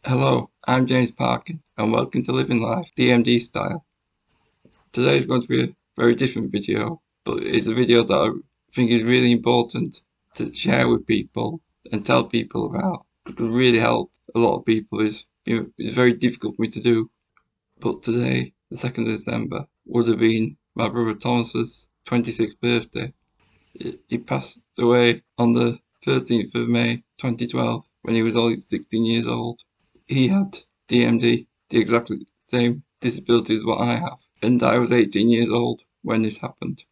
Hello, I'm James Parkin, and welcome to Living Life DMD style. Today is going to be a very different video, but it's a video that I think is really important to share with people and tell people about. It will really help a lot of people. It's very difficult for me to do, but today, the 2nd of December, would have been my brother Thomas's 26th birthday. He passed away on the 13th of May 2012 when he was only 16 years old. He had DMD, the exactly same disability as what I have, and I was 18 years old when this happened.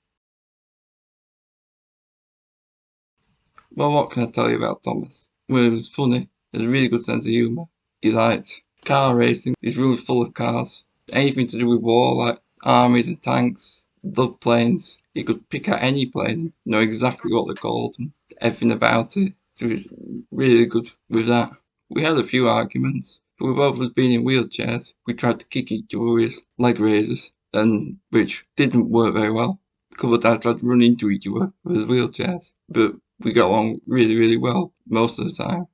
Well, what can I tell you about Thomas? Well, he was funny, he had a really good sense of humour. He liked car racing, his room was full of cars. Anything to do with war, like armies and tanks, loved planes. He could pick out any plane and know exactly what they're called and everything about it. So he was really good with that. We had a few arguments, but we both was being in wheelchairs. We tried to kick each other with leg raisers, and which didn't work very well. A couple of times tried to run into each other with wheelchairs, but we got along really, really well most of the time.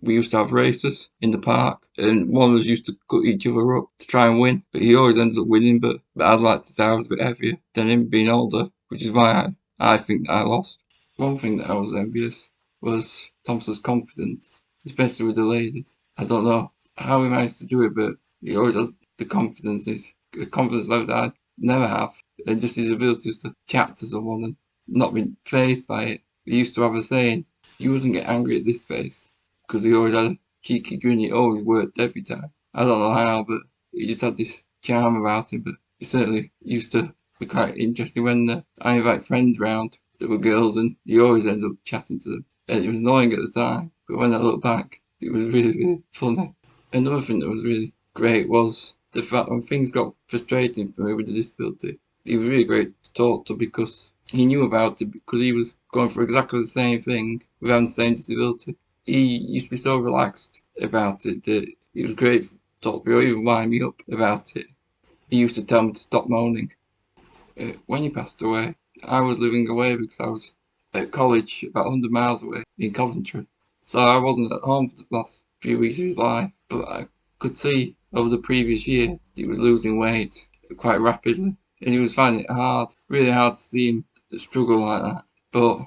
We used to have races in the park, and one of us used to cut each other up to try and win, but he always ended up winning. But I'd like to say I was a bit heavier than him being older, which is why I think I lost. One thing that I was envious was Thompson's confidence, especially with the ladies. I don't know how he managed to do it, but he always had the confidence. The confidence level that I never have, and just his ability to chat to someone and not be fazed by it. He used to have a saying, "You wouldn't get angry at this face," because he always had a cheeky grin. It always worked every time. I don't know how, but he just had this charm about him. But he certainly used to be quite interesting when I invite friends round that were girls, and he always ends up chatting to them. And it was annoying at the time, but when I look back, it was really, really funny. Another thing that was really great was the fact when things got frustrating for me with the disability, he was really great to talk to because he knew about it because he was going through exactly the same thing with having the same disability. He used to be so relaxed about it that it was great to talk to me or even wind me up about it. He used to tell me to stop moaning. When he passed away, I was living away because I was at college about 100 miles away in Coventry. So I wasn't at home for the last few weeks of his life, but I could see over the previous year he was losing weight quite rapidly and he was finding it hard, really hard to see him struggle like that. But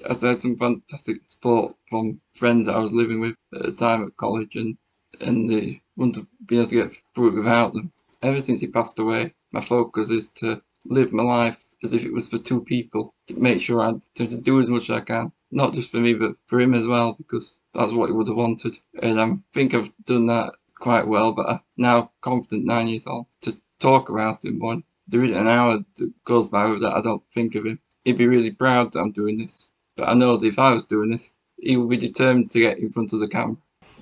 I had some fantastic support from friends that I was living with at the time at college and they wouldn't have been able to get through it without them. Ever since he passed away, my focus is to live my life as if it was for two people, to make sure I to do as much as I can, not just for me but for him as well, because that's what he would have wanted. And I think I've done that quite well, but I'm now confident 9 years old to talk about him when there isn't an hour that goes by that I don't think of him. He'd be really proud that I'm doing this, but I know that if I was doing this, he would be determined to get in front of the camera.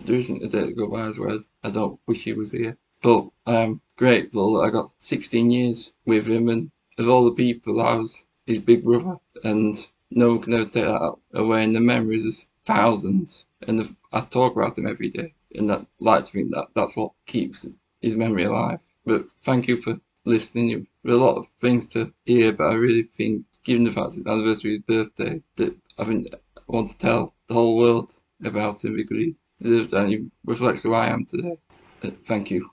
There isn't a day that goes by where I don't wish he was here. But I'm grateful that I got 16 years with him, and of all the people, I was his big brother, and no one can ever take that away. And the memories is thousands, and I talk about him every day, and I like to think that that's what keeps his memory alive. But thank you for listening. There were a lot of things to hear, but I really think, given the fact it's the anniversary of his birthday, that I think I want to tell the whole world about him because he deserves that and he reflects who I am today. Thank you.